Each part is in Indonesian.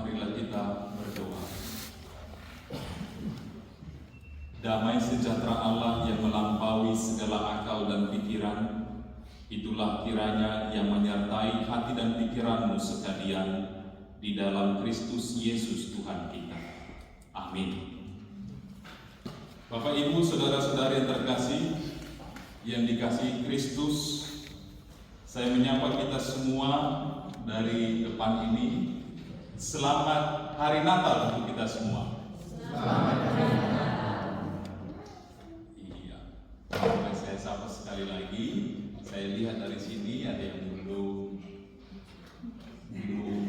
marilah kita berdoa. Damai sejahtera Allah yang melampaui segala akal dan pikiran, itulah kiranya yang menyertai hati dan pikiranmu sekalian di dalam Kristus Yesus Tuhan kita. Amin. Bapak, Ibu, saudara-saudari yang terkasih, yang dikasihi Kristus, saya menyapa kita semua dari depan ini. Selamat Hari Natal untuk kita semua. Selamat Hari Natal. Iya. Boleh saya sapa sekali lagi. Saya lihat dari sini ada yang belum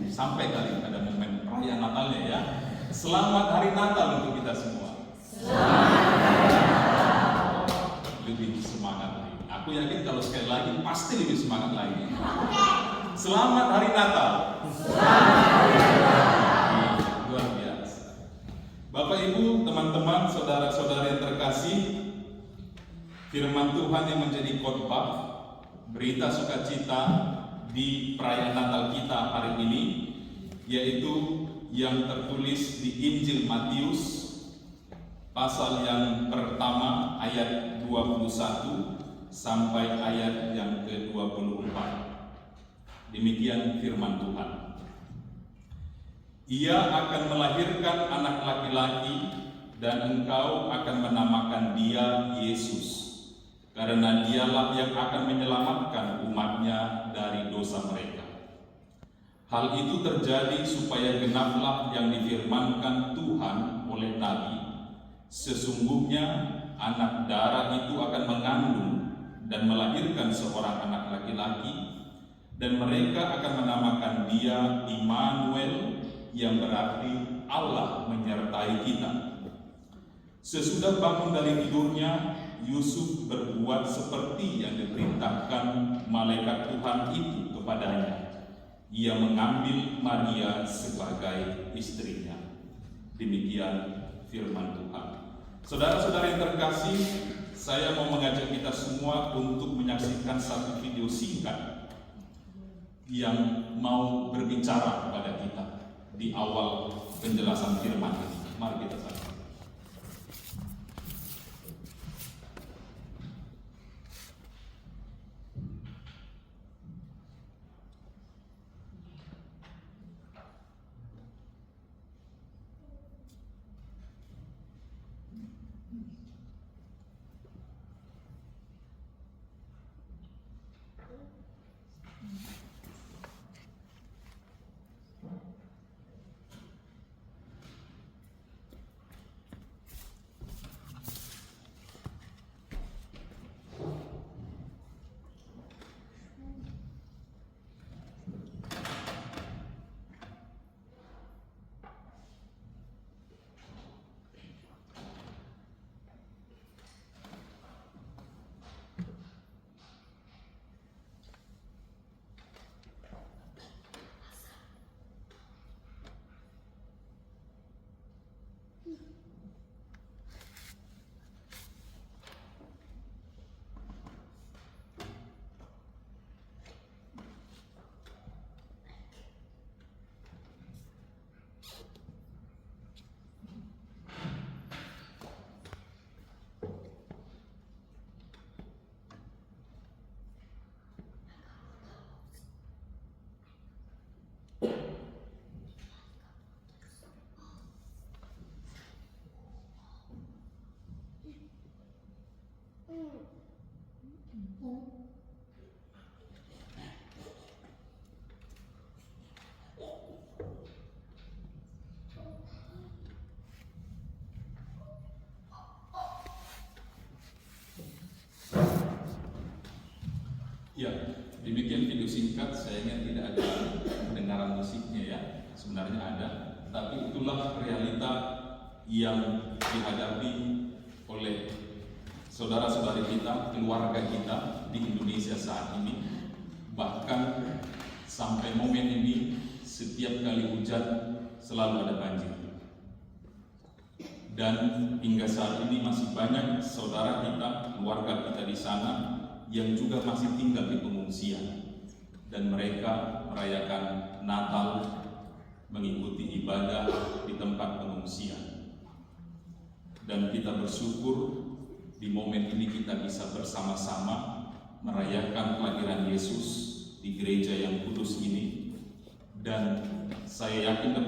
sampai kali pada momen perayaan Natalnya ya. Selamat Hari Natal untuk kita semua. Selamat Hari Natal. Lebih semangat lagi. Aku yakin kalau sekali lagi pasti lebih semangat lagi. Selamat Hari Natal. Selamat Hari Natal. Luar biasa. Bapak, Ibu, teman-teman, saudara-saudara yang terkasih, firman Tuhan yang menjadi khotbah berita sukacita di perayaan Natal kita hari ini, yaitu yang tertulis di Injil Matius pasal yang pertama ayat 21 sampai ayat yang ke-24. Demikian firman Tuhan. Ia akan melahirkan anak laki-laki dan engkau akan menamakan dia Yesus, karena dialah yang akan menyelamatkan umatnya dari dosa mereka. Hal itu terjadi supaya genaplah yang difirmankan Tuhan oleh Nabi. Sesungguhnya anak darah itu akan mengandung dan melahirkan seorang anak laki-laki, dan mereka akan menamakan dia Immanuel, yang berarti Allah menyertai kita. Sesudah bangun dari tidurnya, Yusuf berbuat seperti yang diperintahkan malaikat Tuhan itu kepadanya. Ia mengambil Maria sebagai istrinya. Demikian firman Tuhan. Saudara-saudara yang terkasih, saya mau mengajak kita semua untuk menyaksikan satu video singkat yang mau berbicara kepada kita di awal penjelasan firman ini. Mari kita saksikan. Ya, demikian video singkat. Sayangnya tidak ada pendengaran musiknya ya. Sebenarnya ada, tapi itulah realita yang dihadapi oleh saudara-saudari kita, keluarga kita di Indonesia saat ini. Bahkan sampai momen ini, setiap kali hujan selalu ada banjir. Dan hingga saat ini masih banyak saudara kita, keluarga kita di sana yang juga masih tinggal di pengungsian, dan mereka merayakan Natal mengikuti ibadah di tempat pengungsian. Dan kita bersyukur di momen ini kita bisa bersama-sama merayakan kelahiran Yesus di gereja yang kudus ini. Dan saya yakin dan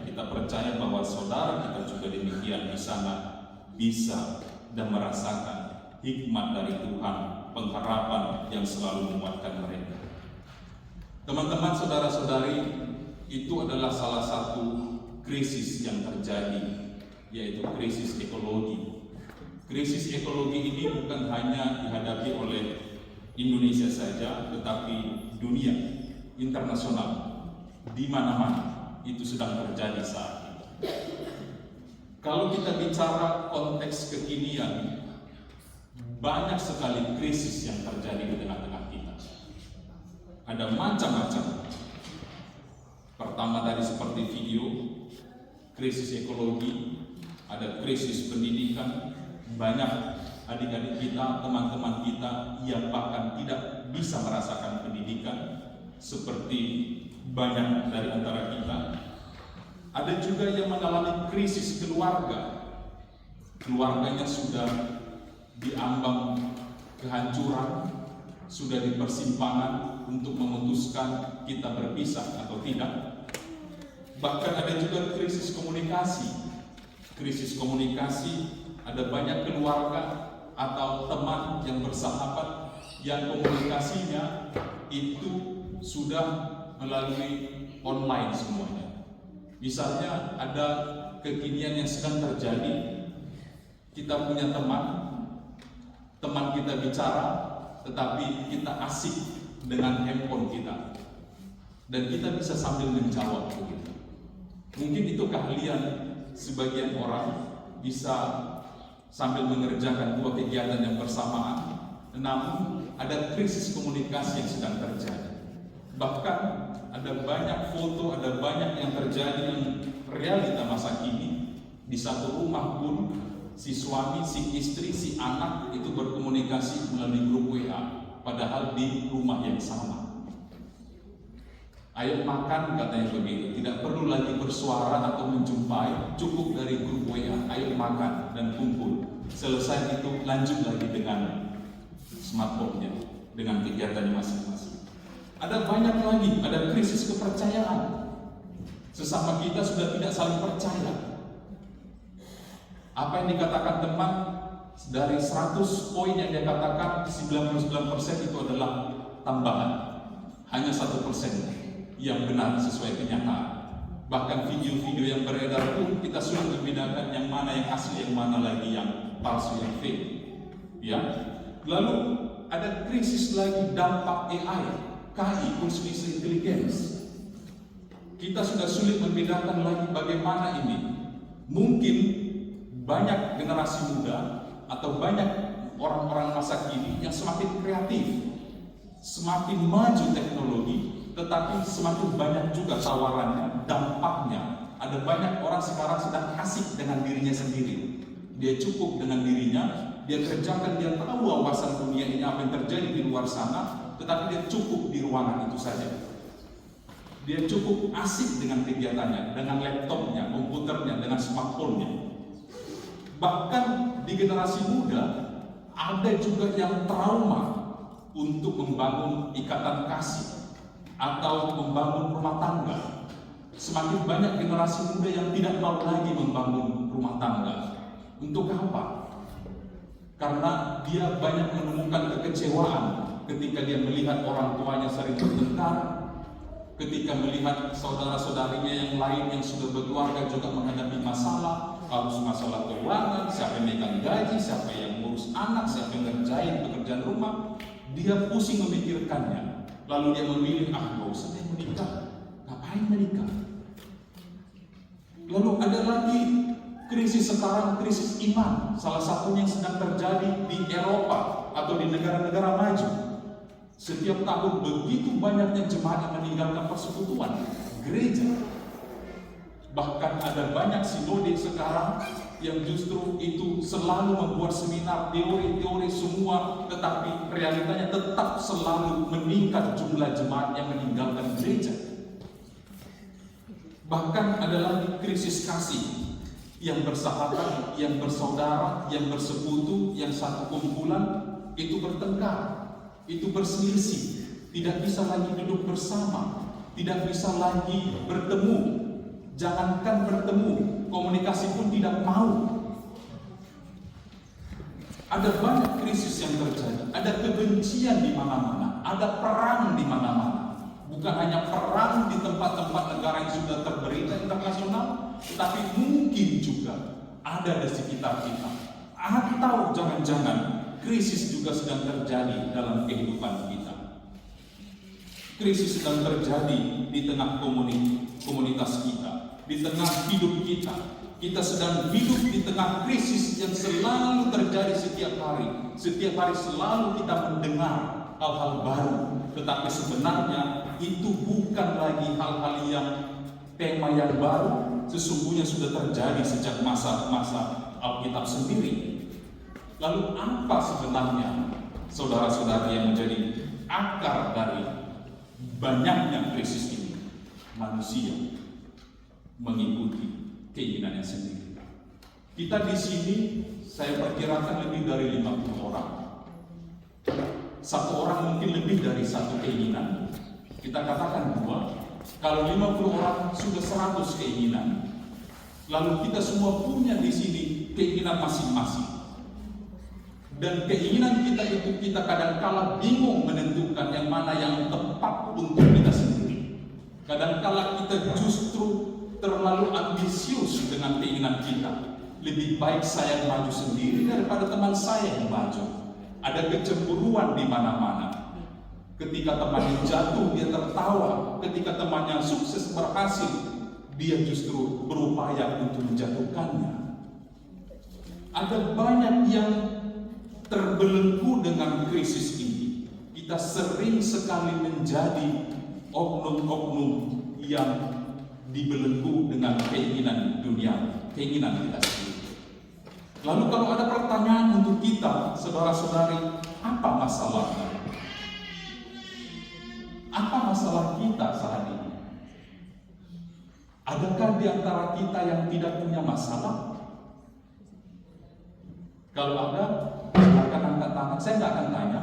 kita percaya bahwa saudara kita juga demikian di sana bisa dan merasakan hikmat dari Tuhan, pengharapan yang selalu menguatkan mereka. Teman-teman, saudara-saudari, itu adalah salah satu krisis yang terjadi, yaitu krisis ekologi. Krisis ekologi ini bukan hanya dihadapi oleh Indonesia saja, tetapi dunia internasional, di mana-mana itu sedang terjadi saat ini. Kalau kita bicara konteks kekinian, banyak sekali krisis yang terjadi di tengah-tengah kita. Ada macam-macam. Pertama tadi seperti video, krisis ekologi, ada krisis pendidikan. Banyak adik-adik kita, teman-teman kita yang bahkan tidak bisa merasakan pendidikan seperti banyak dari antara kita. Ada juga yang mengalami krisis keluarga. Keluarganya sudah diambang kehancuran, sudah di persimpangan untuk memutuskan kita berpisah atau tidak. Bahkan ada juga krisis komunikasi. Krisis komunikasi, ada banyak keluarga atau teman yang bersahabat yang komunikasinya itu sudah melalui online semuanya. Misalnya ada kekinian yang sedang terjadi, kita punya teman kita bicara, tetapi kita asik dengan handphone kita, dan kita bisa sambil menjawab begitu. Mungkin itu keahlian sebagian orang, bisa sambil mengerjakan dua kegiatan yang bersamaan, namun ada krisis komunikasi yang sedang terjadi. Bahkan ada banyak foto, ada banyak yang terjadi yang realita masa kini. Di satu rumah pun si suami, si istri, si anak itu berkomunikasi melalui grup WA, padahal di rumah yang sama. Ayo makan, katanya begitu, tidak perlu lagi bersuara atau menjumpai, cukup dari grup WA, ayo makan dan kumpul. Selesai itu lanjut lagi dengan smartphone-nya, dengan kegiatannya masing-masing. Ada banyak lagi, ada krisis kepercayaan. Sesama kita sudah tidak saling percaya. Apa yang dikatakan teman, dari 100 poin yang dia katakan, 99% itu adalah tambahan. Hanya 1% yang benar sesuai kenyataan. Bahkan video-video yang beredar pun kita sulit membedakan yang mana yang asli, yang mana lagi yang palsu, yang fake. Ya. Lalu ada krisis lagi dampak AI, KI, artificial intelligence. Kita sudah sulit membedakan lagi bagaimana ini. Mungkin banyak generasi muda atau banyak orang-orang masa kini yang semakin kreatif, semakin maju teknologi, tetapi semakin banyak juga tawarannya, dampaknya. Ada banyak orang sekarang sedang asik dengan dirinya sendiri. Dia cukup dengan dirinya, dia kerjakan, dia tahu wawasan dunia ini apa yang terjadi di luar sana, tetapi dia cukup di ruangan itu saja. Dia cukup asik dengan kegiatannya, dengan laptopnya, komputernya, dengan smartphone-nya. Bahkan di generasi muda ada juga yang trauma untuk membangun ikatan kasih atau membangun rumah tangga. Semakin banyak generasi muda yang tidak mau lagi membangun rumah tangga. Untuk apa? Karena dia banyak menemukan kekecewaan ketika dia melihat orang tuanya sering bertengkar, ketika melihat saudara-saudarinya yang lain yang sudah berkeluarga juga menghadapi masalah, harus masalah keuangan, siapa yang megang gaji, siapa yang ngurus anak, siapa yang ngerjain pekerjaan rumah. Dia pusing memikirkannya. Lalu dia memilih, gak usah deh menikah. Ngapain menikah? Lalu ada lagi krisis sekarang, krisis iman. Salah satunya yang sedang terjadi di Eropa atau di negara-negara maju. Setiap tahun begitu banyaknya jemaat yang meninggalkan persekutuan gereja. Bahkan ada banyak sinode sekarang yang justru itu selalu membuat seminar, teori-teori semua, tetapi realitanya tetap selalu meningkat jumlah jemaat yang meninggalkan gereja. Bahkan ada lagi krisis kasih, yang bersahabat, yang bersaudara, yang bersekutu, yang satu kumpulan itu bertengkar, itu berselisih, tidak bisa lagi duduk bersama, tidak bisa lagi bertemu. Jangankan bertemu, komunikasi pun tidak mau. Ada banyak krisis yang terjadi, ada kebencian di mana-mana, ada perang di mana-mana. Bukan hanya perang di tempat-tempat negara yang sudah terberita internasional, tetapi mungkin juga ada di sekitar kita. Atau jangan-jangan krisis juga sedang terjadi dalam kehidupan kita. Krisis sedang terjadi di tengah komunitas kita, di tengah hidup kita. Kita sedang hidup di tengah krisis yang selalu terjadi setiap hari. Setiap hari selalu kita mendengar hal-hal baru, tetapi sebenarnya itu bukan lagi hal-hal yang tema yang baru. Sesungguhnya sudah terjadi sejak masa-masa Alkitab sendiri. Lalu apa sebenarnya, saudara-saudari, yang menjadi akar dari banyaknya krisis ini? Manusia mengikuti keinginannya sendiri. Kita di sini saya perkirakan lebih dari 50 orang. Satu orang mungkin lebih dari satu keinginan. Kita katakan 2. Kalau 50 orang sudah 100 keinginan. Lalu kita semua punya di sini keinginan masing-masing. Dan keinginan kita itu kita kadang-kala bingung menentukan yang mana yang tepat untuk kita sendiri. Kadang-kala kita justru terlalu ambisius dengan keinginan kita. Lebih baik saya maju sendiri daripada teman saya yang maju. Ada kecemburuan di mana-mana. Ketika temannya jatuh, dia tertawa. Ketika temannya sukses berhasil, dia justru berupaya untuk menjatuhkannya. Ada banyak yang terbelenggu dengan krisis ini. Kita sering sekali menjadi oknum-oknum yang dibelenggu dengan keinginan dunia, keinginan kita sendiri. Lalu kalau ada pertanyaan untuk kita, saudara-saudari, apa masalahnya? Apa masalah kita saat ini? Adakah di antara kita yang tidak punya masalah? Kalau ada, silakan angkat tangan. Saya nggak akan tanya.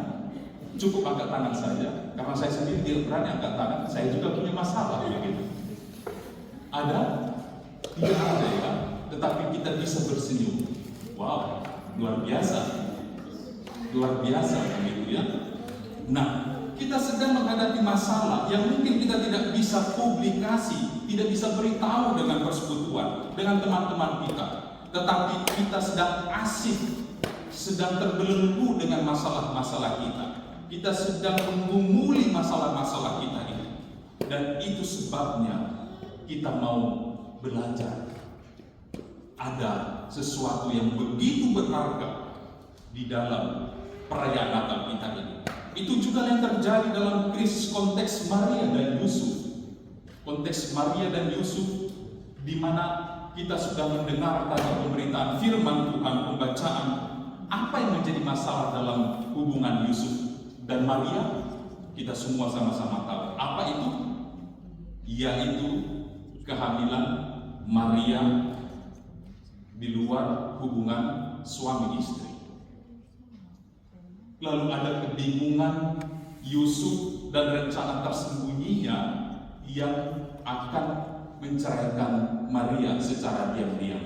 Cukup angkat tangan saja, karena saya sendiri tidak berani angkat tangan. Saya juga punya masalah, begitu. Ada? Tidak ada, ya. Tetapi kita bisa bersenyum. Wow, luar biasa. Luar biasa, begitu ya. Nah, kita sedang menghadapi masalah yang mungkin kita tidak bisa publikasi, tidak bisa beritahu dengan persekutuan, dengan teman-teman kita. Tetapi kita sedang asik, sedang terbelenggu dengan masalah-masalah kita. Kita sedang menggumuli masalah-masalah kita ini. Dan itu sebabnya kita mau belajar. Ada sesuatu yang begitu berharga di dalam perayaan Natal kita ini. Itu juga yang terjadi dalam krisis konteks Maria dan Yusuf. Konteks Maria dan Yusuf, di mana kita sudah mendengar tadi pemberitaan firman Tuhan, pembacaan. Apa yang menjadi masalah dalam hubungan Yusuf dan Maria? Kita semua sama-sama tahu. Apa itu? Yaitu kehamilan Maria di luar hubungan suami istri. Lalu ada kebingungan Yusuf dan rencana tersembunyinya yang akan menceraikan Maria secara diam-diam.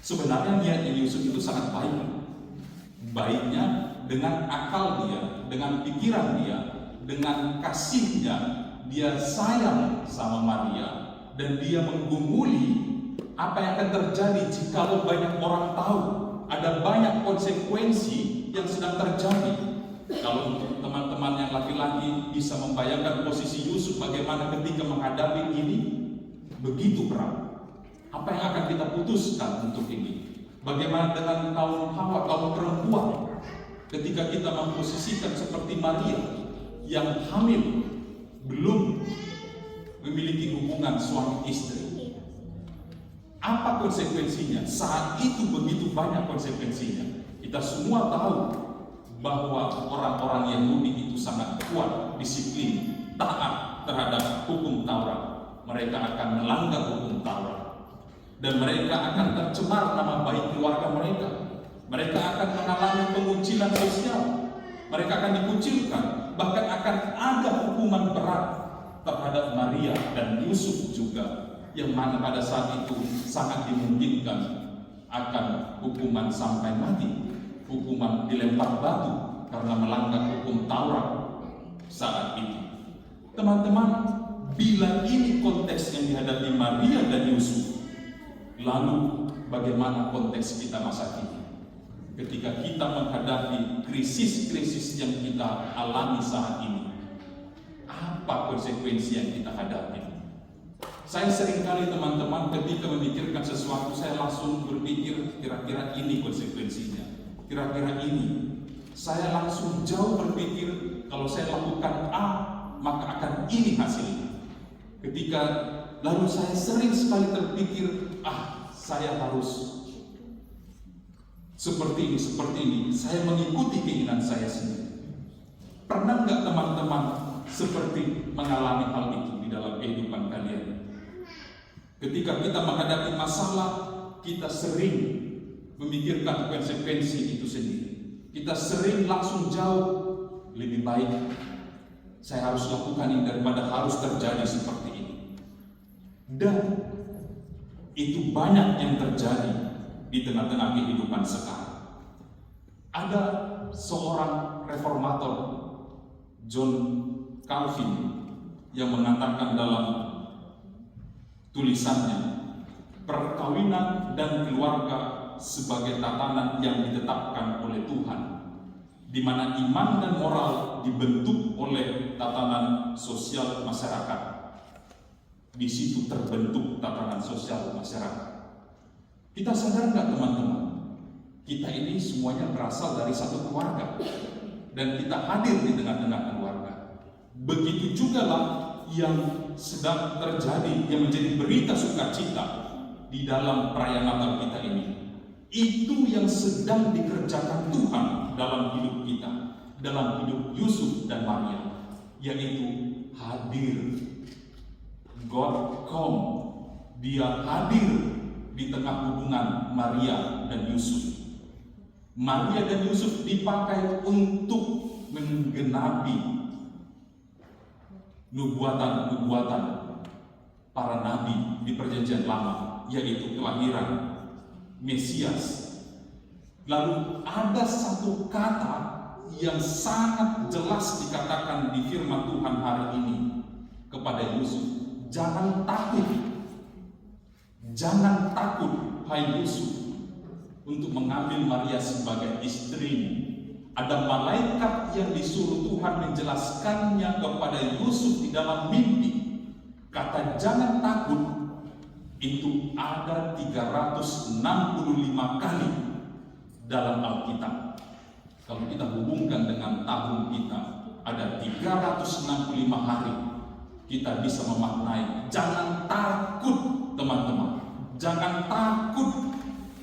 Sebenarnya niatnya Yusuf itu sangat baik. Baiknya dengan akal dia, dengan pikiran dia, dengan kasihnya, dia sayang sama Maria dan dia menggumuli apa yang akan terjadi jika banyak orang tahu. Ada banyak konsekuensi yang sedang terjadi. Kalau untuk teman-teman yang laki-laki bisa membayangkan posisi Yusuf bagaimana ketika menghadapi ini, begitu berat. Apa yang akan kita putuskan untuk ini? Bagaimana dengan kaum Hawa, kaum perempuan, ketika kita memposisikan seperti Maria yang hamil, belum memiliki hubungan suami istri? Apa konsekuensinya? Saat itu begitu banyak konsekuensinya. Kita semua tahu bahwa orang-orang Yahudi itu sangat kuat, disiplin, taat terhadap hukum Taurat. mereka akan melanggar hukum Taurat, dan mereka akan tercemar nama baik keluarga mereka. Mereka akan mengalami pengucilan sosial, mereka akan dikucilkan, bahkan akan ada hukuman berat terhadap Maria dan Yusuf juga, yang mana pada saat itu sangat dimungkinkan akan hukuman sampai mati, hukuman dilempar batu karena melanggar hukum Taurat saat itu. Teman-teman, bila ini konteks yang dihadapi Maria dan Yusuf, lalu bagaimana konteks kita masa kini? Ketika kita menghadapi krisis-krisis yang kita alami saat ini, apa konsekuensi yang kita hadapi? Saya seringkali teman-teman ketika memikirkan sesuatu, saya langsung berpikir kira-kira ini konsekuensinya, kira-kira ini. Saya langsung jauh berpikir kalau saya lakukan A, maka akan ini hasilnya. Ketika lalu saya sering sekali terpikir, saya harus seperti ini, saya mengikuti keinginan saya sendiri. Pernah nggak teman-teman seperti mengalami hal itu di dalam kehidupan kalian? Ketika kita menghadapi masalah, kita sering memikirkan konsekuensi itu sendiri. Kita sering langsung jauh, lebih baik saya harus lakukan ini daripada harus terjadi seperti ini. Dan itu banyak yang terjadi di tengah-tengah kehidupan sekarang. Ada seorang reformator, John Calvin, yang mengatakan dalam tulisannya, perkawinan dan keluarga sebagai tatanan yang ditetapkan oleh Tuhan, di mana iman dan moral dibentuk oleh tatanan sosial masyarakat. Di situ terbentuk tatanan sosial masyarakat. Kita sadar nggak teman-teman? Kita ini semuanya berasal dari satu keluarga, dan kita hadir di tengah-tengah keluarga. Begitu juga lah yang sedang terjadi, yang menjadi berita sukacita di dalam perayaan Natal kita ini. Itu yang sedang dikerjakan Tuhan dalam hidup kita, dalam hidup Yusuf dan Maria, yaitu hadir. God come, Dia hadir di tengah hubungan Maria dan Yusuf. Maria dan Yusuf dipakai untuk menggenapi nubuatan-nubuatan para nabi di Perjanjian Lama, yaitu kelahiran Mesias. Lalu ada satu kata yang sangat jelas dikatakan di firman Tuhan hari ini kepada Yusuf. Jangan takut. Jangan takut, hai Yusuf, untuk mengambil Maria sebagai istrimu. Ada malaikat yang disuruh Tuhan menjelaskannya kepada Yusuf di dalam mimpi. Kata jangan takut itu ada 365 kali dalam Alkitab. Kalau kita hubungkan dengan tahun kita, ada 365 hari kita bisa memaknai jangan takut teman-teman. Jangan takut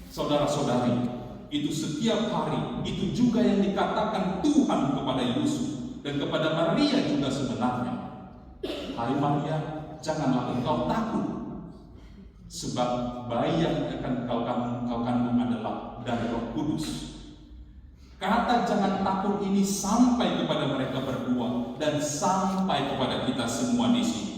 saudara-saudari. Itu setiap hari, itu juga yang dikatakan Tuhan kepada Yusuf dan kepada Maria juga sebenarnya. Hai Maria, janganlah engkau takut, sebab bayi yang akan kau kandung adalah dari Roh Kudus. Kata jangan takut ini sampai kepada mereka berdua dan sampai kepada kita semua di sini.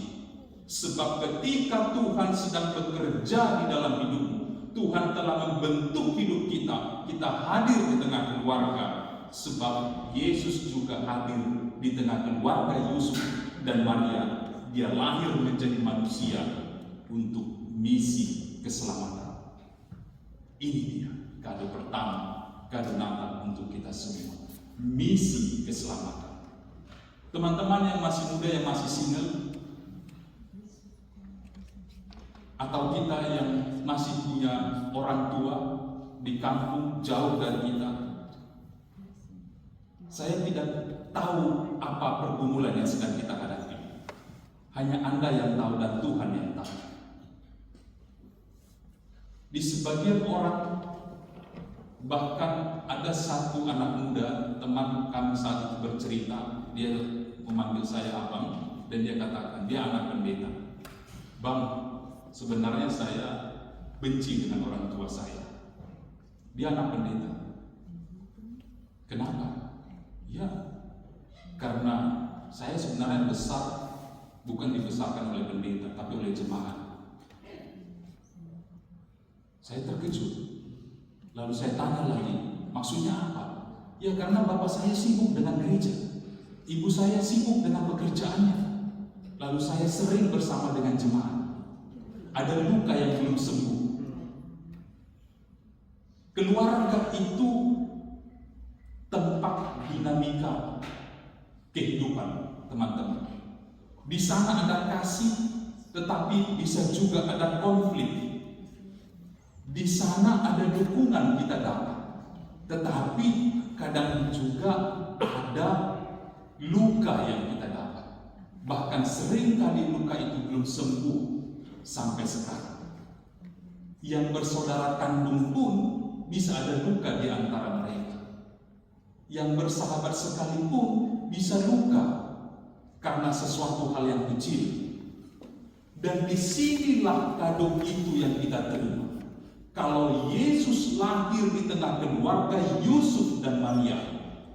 Sebab ketika Tuhan sedang bekerja di dalam hidupmu, Tuhan telah membentuk hidup kita. Kita hadir di tengah keluarga, sebab Yesus juga hadir di tengah keluarga Yusuf dan Maria. Dia lahir menjadi manusia untuk misi keselamatan. Ini dia kado pertama, kado Natal untuk kita semua. Misi keselamatan. Teman-teman yang masih muda, yang masih single, atau kita yang masih punya orang tua di kampung jauh dari kita, saya tidak tahu apa pergumulan yang sedang kita hadapi. Hanya Anda yang tahu dan Tuhan yang tahu. Di sebagian orang, bahkan ada satu anak muda, teman kami saat itu bercerita, dia memanggil saya abang, dan dia katakan dia anak pendeta. "Bang, sebenarnya saya benci dengan orang tua saya. Dia anak pendeta." "Kenapa?" "Ya, karena saya sebenarnya besar bukan dibesarkan oleh pendeta, tapi oleh jemaat." Saya terkejut. Lalu saya tanya lagi, "Maksudnya apa?" "Ya, karena bapak saya sibuk dengan gereja, ibu saya sibuk dengan pekerjaannya, lalu saya sering bersama dengan jemaat. Ada luka yang belum sembuh." Keluarga itu tempat dinamika kehidupan, teman-teman. Di sana ada kasih, tetapi bisa juga ada konflik. Di sana ada dukungan kita dapat, tetapi kadang juga ada luka yang kita dapat. Bahkan sering kali luka itu belum sembuh sampai sekarang. Yang bersaudara kandung pun bisa ada luka di antara mereka. Yang bersahabat sekalipun bisa luka karena sesuatu hal yang kecil. Dan disinilah kado itu yang kita terima. Kalau Yesus lahir di tengah keluarga Yusuf dan Maria,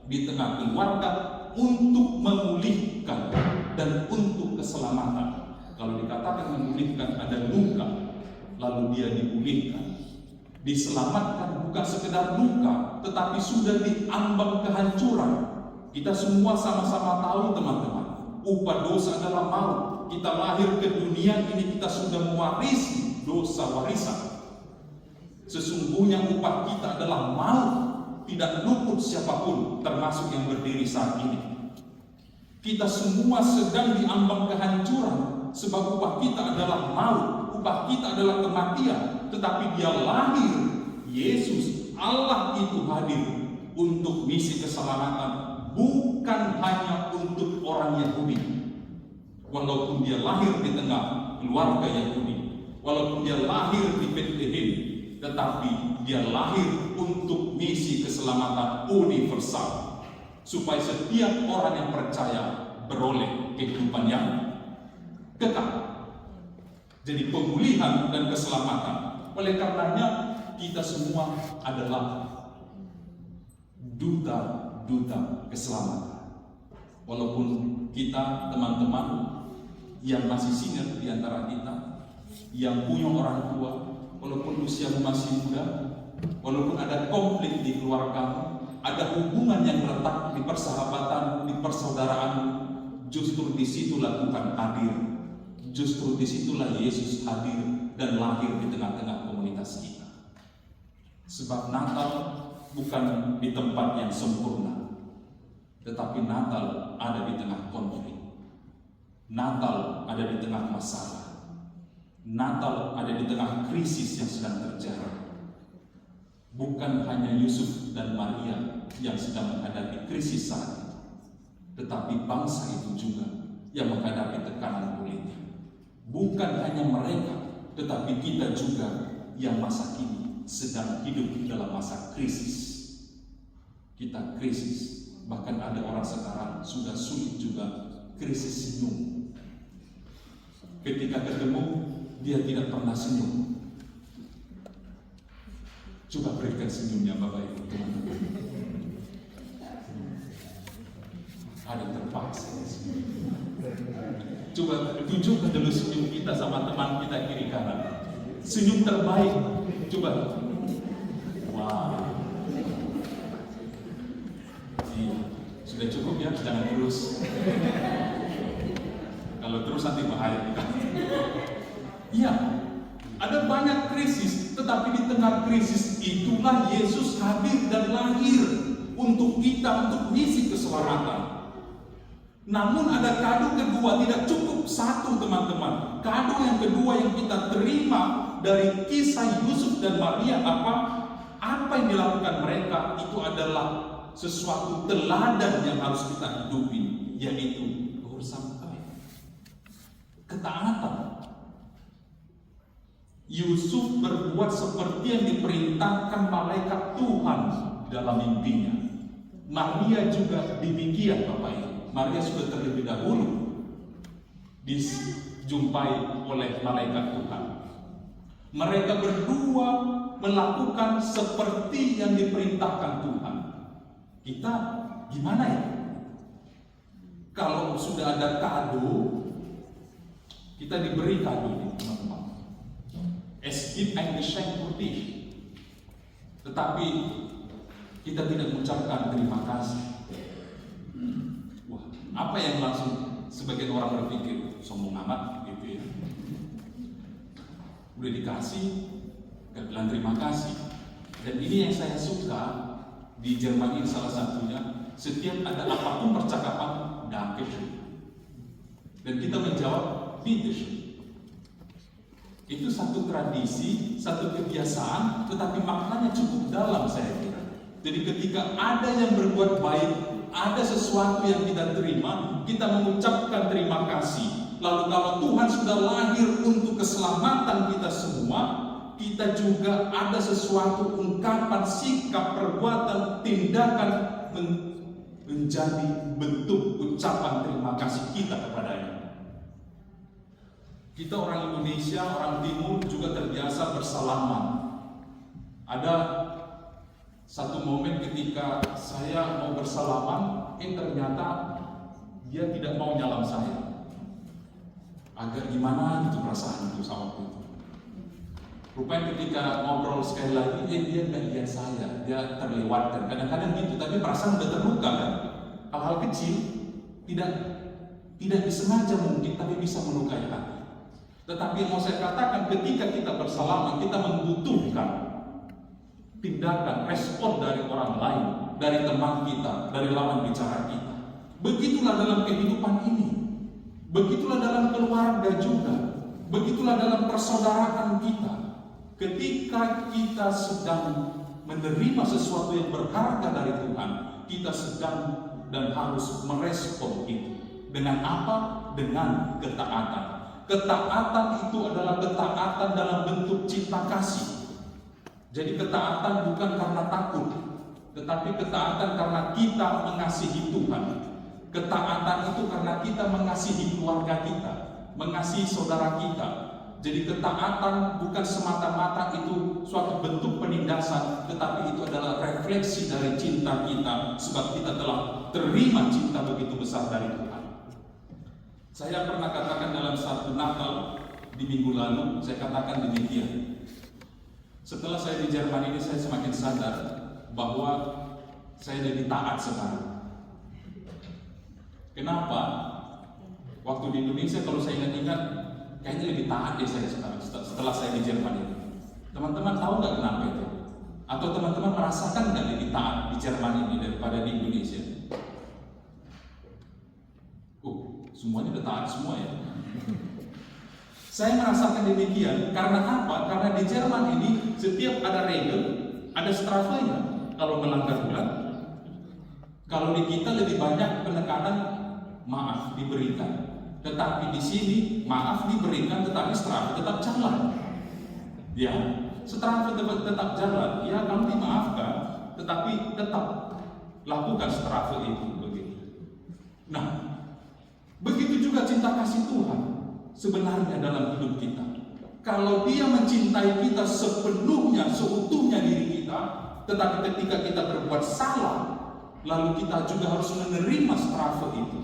di tengah keluarga untuk memulihkan dan untuk keselamatan. Kalau dikatakan memulihkan, ada luka, lalu dia dipulihkan. Diselamatkan bukan sekedar luka, tetapi sudah diambang kehancuran. Kita semua sama-sama tahu, teman-teman, upah dosa adalah maut. Kita lahir ke dunia ini, kita sudah mewarisi dosa warisan. Sesungguhnya upah kita adalah maut, tidak luput siapapun, termasuk yang berdiri saat ini. Kita semua sedang diambang kehancuran, sebab upah kita adalah maut, upah kita adalah kematian. Tetapi dia lahir, Yesus, Allah itu hadir untuk misi keselamatan, bukan hanya untuk orang Yahudi. Walaupun dia lahir di tengah keluarga Yahudi, walaupun dia lahir di Bethlehem, tetapi dia lahir untuk misi keselamatan universal, supaya setiap orang yang percaya beroleh kehidupan yang kekal. Jadi pemulihan dan keselamatan. Oleh karenanya kita semua adalah duta-duta keselamatan. Walaupun kita, teman-teman yang masih senior di antara kita, yang punya orang tua, walaupun usiamu masih muda, walaupun ada konflik di keluargamu, ada hubungan yang retak di persahabatan, di persaudaraan, justru disitulah Tuhan hadir. Justru disitulah Yesus hadir dan lahir di tengah-tengah komunitas kita. Sebab Natal bukan di tempat yang sempurna, tetapi Natal ada di tengah konflik. Natal ada di tengah masalah. Natal ada di tengah krisis yang sedang terjadi. Bukan hanya Yusuf dan Maria yang sedang menghadapi krisis saat ini, tetapi bangsa itu juga yang menghadapi tekanan politik. Bukan hanya mereka, tetapi kita juga yang masa kini sedang hidup dalam masa krisis. Kita krisis, bahkan ada orang sekarang sudah sulit juga krisis senyum. Ketika ketemu, dia tidak pernah senyum. Coba berikan senyumnya Bapak Ibu teman-teman. Ada yang terpaksa senyum. Coba tunjukkan dulu senyum kita sama teman kita kiri kanan. Senyum terbaik. Coba. Wow. Sudah cukup ya, jangan terus. Kalau terus nanti bahaya kita. Iya, ada banyak krisis, tetapi di tengah krisis itulah Yesus hadir dan lahir untuk kita, untuk misi keselamatan. Namun ada kado kedua, tidak cukup satu teman-teman. Kado yang kedua yang kita terima dari kisah Yusuf dan Maria apa yang dilakukan mereka itu adalah sesuatu teladan yang harus kita hidupi, yaitu kesabaran, ketaatan. Yusuf berbuat seperti yang diperintahkan malaikat Tuhan dalam mimpinya. Maria juga demikian Bapak Ibu. Maria sudah terlebih dahulu dijumpai oleh malaikat Tuhan. Mereka berdua melakukan seperti yang diperintahkan Tuhan. Kita gimana ya? Kalau sudah ada kado, kita diberi kado ini, teman-teman. Es gibt ein Geschenk für dich. Tetapi kita tidak mengucapkan terima kasih. Wah, apa yang langsung sebagian orang berpikir, sombong amat gitu ya. Udah dikasih, gak bilang terima kasih. Dan ini yang saya suka di Jerman ini salah satunya, setiap ada apapun percakapan, Dankeschön. Dan kita menjawab, Bitteschön. Itu satu tradisi, satu kebiasaan, tetapi maknanya cukup dalam saya kira. Jadi ketika ada yang berbuat baik, ada sesuatu yang kita terima, kita mengucapkan terima kasih. Lalu kalau Tuhan sudah lahir untuk keselamatan kita semua, kita juga ada sesuatu ungkapan, sikap, perbuatan, tindakan menjadi bentuk ucapan terima kasih kita kepadanya. Kita orang Indonesia, orang Timur juga terbiasa bersalaman. Ada satu momen ketika saya mau bersalaman, ternyata dia tidak mau nyalam saya. Agak gimana gitu perasaan itu sama itu. Rupanya ketika ngobrol sekali lagi, dia nggak lihat saya, dia terlewatkan. Kadang-kadang gitu, tapi perasaan udah terluka kan. Hal-hal kecil tidak disengaja mungkin, tapi bisa melukai hati. Tetapi yang mau saya katakan, ketika kita bersalaman, kita membutuhkan tindakan, respon dari orang lain, dari teman kita, dari lawan bicara kita. Begitulah dalam kehidupan ini, begitulah dalam keluarga juga, begitulah dalam persaudaraan kita. Ketika kita sedang menerima sesuatu yang berharga dari Tuhan, kita sedang dan harus merespon itu. Dengan apa? Dengan ketaatan. Ketaatan itu adalah ketaatan dalam bentuk cinta kasih. Jadi ketaatan bukan karena takut, tetapi ketaatan karena kita mengasihi Tuhan. Ketaatan itu karena kita mengasihi keluarga kita, mengasihi saudara kita. Jadi ketaatan bukan semata-mata itu suatu bentuk penindasan, tetapi itu adalah refleksi dari cinta kita, sebab kita telah terima cinta begitu besar dari Tuhan. Saya pernah katakan dalam satu Natal di minggu lalu, saya katakan demikian. Setelah saya di Jerman ini, saya semakin sadar bahwa saya jadi taat sekarang. Kenapa? Waktu di Indonesia kalau saya ingat-ingat, kayaknya lebih taat deh saya sekarang setelah saya di Jerman ini. Teman-teman tahu nggak kenapa itu? Atau teman-teman merasakan nggak lebih taat di Jerman ini daripada di Indonesia? Semuanya udah taat semua ya. Saya merasakan demikian karena apa? Karena di Jerman ini setiap ada regel, ada strafenya kalau melanggar bulan. Kalau di kita lebih banyak penekanan maaf diberikan. Tetapi di sini maaf diberikan, tetapi strafe tetap jalan. Ya, strafe tetap jalan. Ya, kamu dimaafkan, tetapi tetap lakukan strafe itu begitu. Nah, begitu juga cinta kasih Tuhan sebenarnya dalam hidup kita. Kalau Dia mencintai kita sepenuhnya, seutuhnya diri kita, tetapi ketika kita berbuat salah, lalu kita juga harus menerima strafe itu.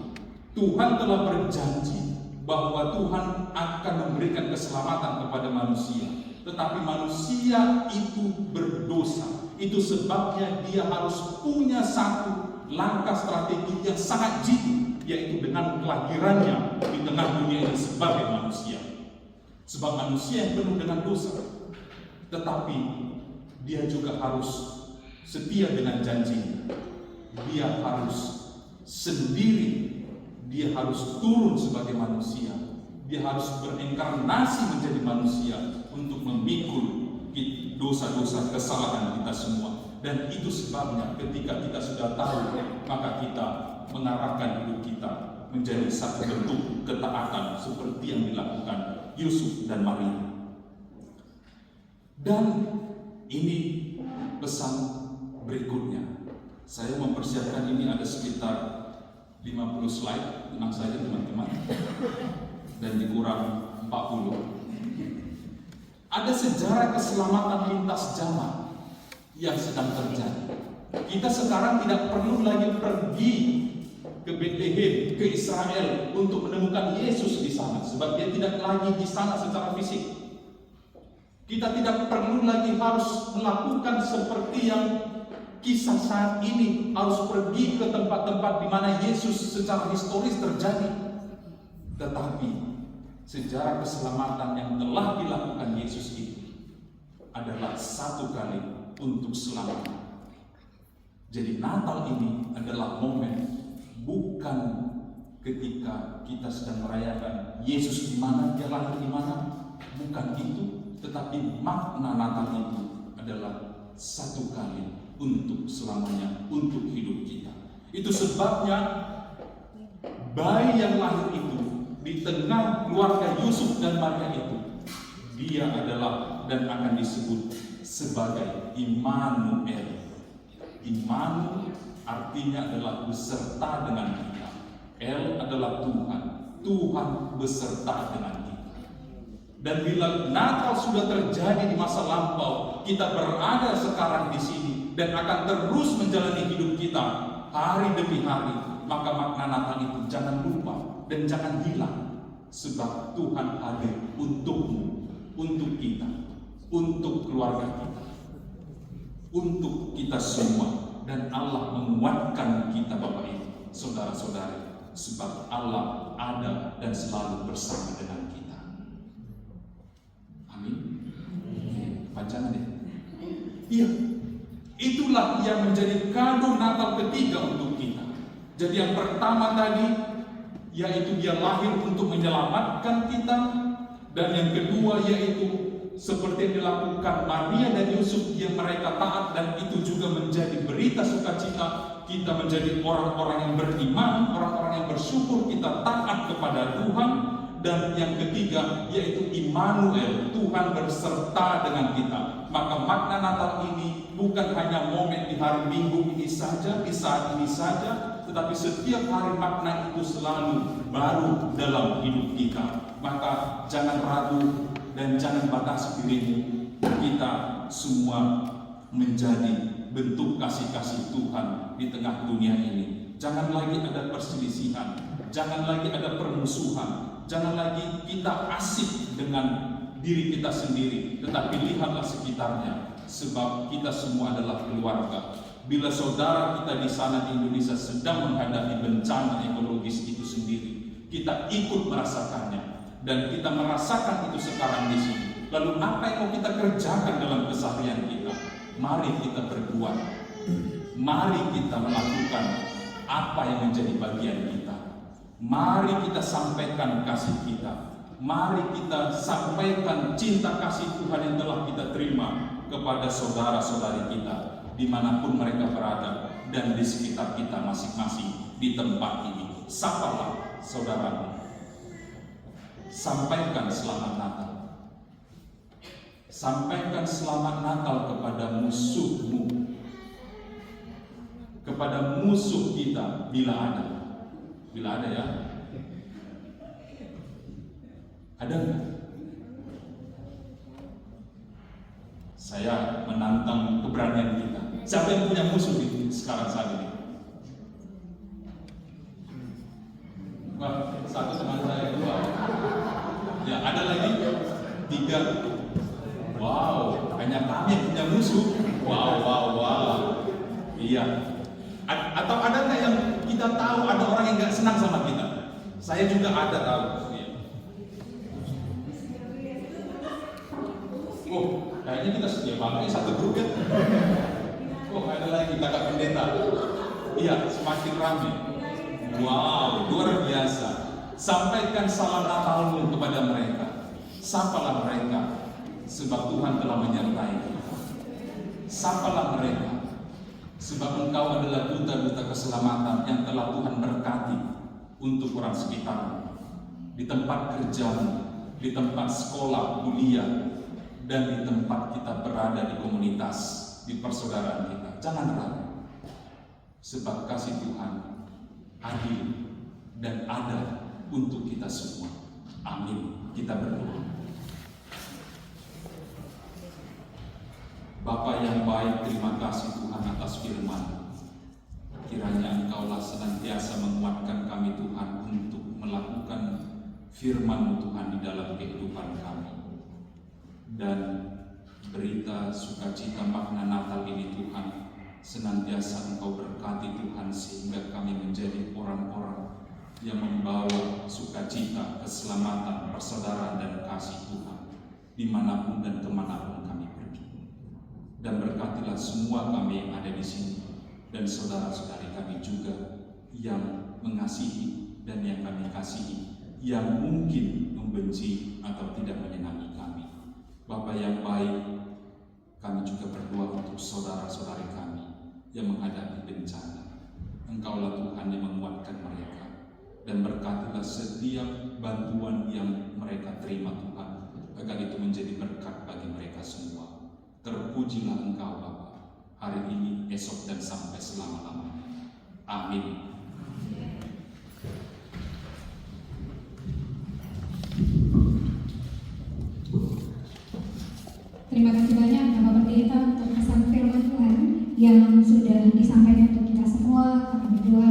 Tuhan telah berjanji bahwa Tuhan akan memberikan keselamatan kepada manusia. Tetapi manusia itu berdosa. Itu sebabnya dia harus punya satu langkah strategi yang sangat jitu, yaitu dengan kelahirannya di tengah dunia ini sebagai manusia. Sebab manusia yang penuh dengan dosa. Tetapi dia juga harus setia dengan janjinya. Dia harus sendiri. Dia harus turun sebagai manusia. Dia harus berinkarnasi menjadi manusia untuk memikul dosa-dosa kesalahan kita semua. Dan itu sebabnya ketika kita sudah tahu, maka kita mengarahkan hidup kita menjadi satu bentuk ketaatan seperti yang dilakukan Yusuf dan Maria. Dan ini pesan berikutnya. Saya mempersiapkan ini ada sekitar 50 slide, tenang saja teman-teman. dan dikurang 40. Ada sejarah keselamatan lintas zaman yang sedang terjadi. Kita sekarang tidak perlu lagi pergi ke Bethlehem, ke Israel untuk menemukan Yesus di sana, sebab dia tidak lagi di sana secara fisik. Kita tidak perlu lagi harus melakukan seperti yang kisah saat ini, harus pergi ke tempat-tempat di mana Yesus secara historis terjadi. Tetapi sejarah keselamatan yang telah dilakukan Yesus itu adalah satu kali untuk selamanya. Jadi Natal ini adalah momen, bukan ketika kita sedang merayakan Yesus di mana, dia lahir di mana, bukan itu, tetapi makna Natal itu adalah satu kali untuk selamanya, untuk hidup kita. Itu sebabnya bayi yang lahir itu di tengah keluarga Yusuf dan Maria itu, dia adalah dan akan disebut sebagai Immanuel. Immanuel artinya adalah beserta dengan kita. El adalah Tuhan, Tuhan beserta dengan kita. Dan bila Natal sudah terjadi di masa lampau, kita berada sekarang di sini dan akan terus menjalani hidup kita hari demi hari, maka makna Natal itu jangan lupa dan jangan hilang, sebab Tuhan hadir untukmu, untuk kita, untuk keluarga kita, untuk kita semua. Dan Allah menguatkan kita Bapak Ibu, saudara-saudari, sebab Allah ada dan selalu bersama dengan kita. Amin. Panjangan ya. Iya, itulah yang menjadi kado Natal ketiga untuk kita. Jadi yang pertama tadi, yaitu dia lahir untuk menyelamatkan kita. Dan yang kedua yaitu seperti yang dilakukan Maria dan Yusuf, yang mereka taat, dan itu juga menjadi berita sukacita. Kita menjadi orang-orang yang beriman, orang-orang yang bersyukur, kita taat kepada Tuhan. Dan yang ketiga yaitu Immanuel, Tuhan berserta dengan kita. Maka makna Natal ini bukan hanya momen di hari Minggu ini saja, di saat ini saja, tetapi setiap hari makna itu selalu baru dalam hidup kita. Maka jangan ragu dan jangan batasi dirimu. Kita semua menjadi bentuk kasih-kasih Tuhan di tengah dunia ini. Jangan lagi ada perselisihan, jangan lagi ada permusuhan, jangan lagi kita asik dengan diri kita sendiri, tetapi lihatlah sekitarnya, sebab kita semua adalah keluarga. Bila saudara kita di sana di Indonesia sedang menghadapi bencana ekologis itu sendiri, kita ikut merasakannya. Dan kita merasakan itu sekarang di sini. Lalu apa yang mau kita kerjakan dalam keseharian kita? Mari kita berbuat. Mari kita melakukan apa yang menjadi bagian kita. Mari kita sampaikan kasih kita. Mari kita sampaikan cinta kasih Tuhan yang telah kita terima kepada saudara-saudari kita, dimanapun mereka berada dan di sekitar kita masing-masing di tempat ini. Sapalah saudaramu. Sampaikan selamat Natal. Sampaikan selamat Natal kepada musuhmu, kepada musuh kita bila ada. Bila ada ya. Ada nggak? Saya menantang keberanian kita. Siapa yang punya musuh di sekarang saat ini? Wah, satu teman saya, dua. Ya, ada lagi 3. Wow, hanya kami yang punya musuh. Wow. Iya. Atau ada nggak yang kita tahu ada orang yang nggak senang sama kita? Saya juga ada tahu. Iya. Oh, kayaknya kita setia banget satu grup ya. Oh, ada lagi kakak pendeta. Iya, semakin ramai. Wow, luar biasa. Sampaikan salam Natalmu kepada mereka. Sapalah mereka, sebab Tuhan telah menyertai kita. Sapalah mereka, sebab engkau adalah duta-duta keselamatan yang telah Tuhan berkati untuk orang sekitar, di tempat kerjamu, di tempat sekolah, kuliah, dan di tempat kita berada di komunitas, di persaudaraan kita. Jangan ragu, sebab kasih Tuhan adil dan ada untuk kita semua. Amin. Kita berdoa. Bapa yang baik, terima kasih Tuhan atas firman. Kiranya Engkaulah senantiasa menguatkan kami Tuhan untuk melakukan firman-Mu Tuhan di dalam kehidupan kami. Dan berita sukacita makna Natal ini Tuhan, senantiasa Engkau berkati Tuhan, sehingga kami menjadi orang-orang yang membawa sukacita, keselamatan, persaudaraan dan kasih Tuhan dimanapun dan kemanapun kami pergi. Dan berkatilah semua kami yang ada di sini dan saudara-saudari kami juga yang mengasihi dan yang kami kasihi, yang mungkin membenci atau tidak menyenangi kami. Bapa yang baik, kami juga berdoa untuk saudara-saudari kami yang menghadapi bencana. Engkaulah Tuhan yang menguatkan mereka, dan berkatilah setiap bantuan yang mereka terima Tuhan, agar itu menjadi berkat bagi mereka semua. Terpujilah Engkau Bapa, hari ini, esok, dan sampai selama-lamanya. Amin. Terima kasih banyak Bapak Pendeta untuk pesan firman Tuhan yang sudah disampaikan untuk kita semua. Kami berdoa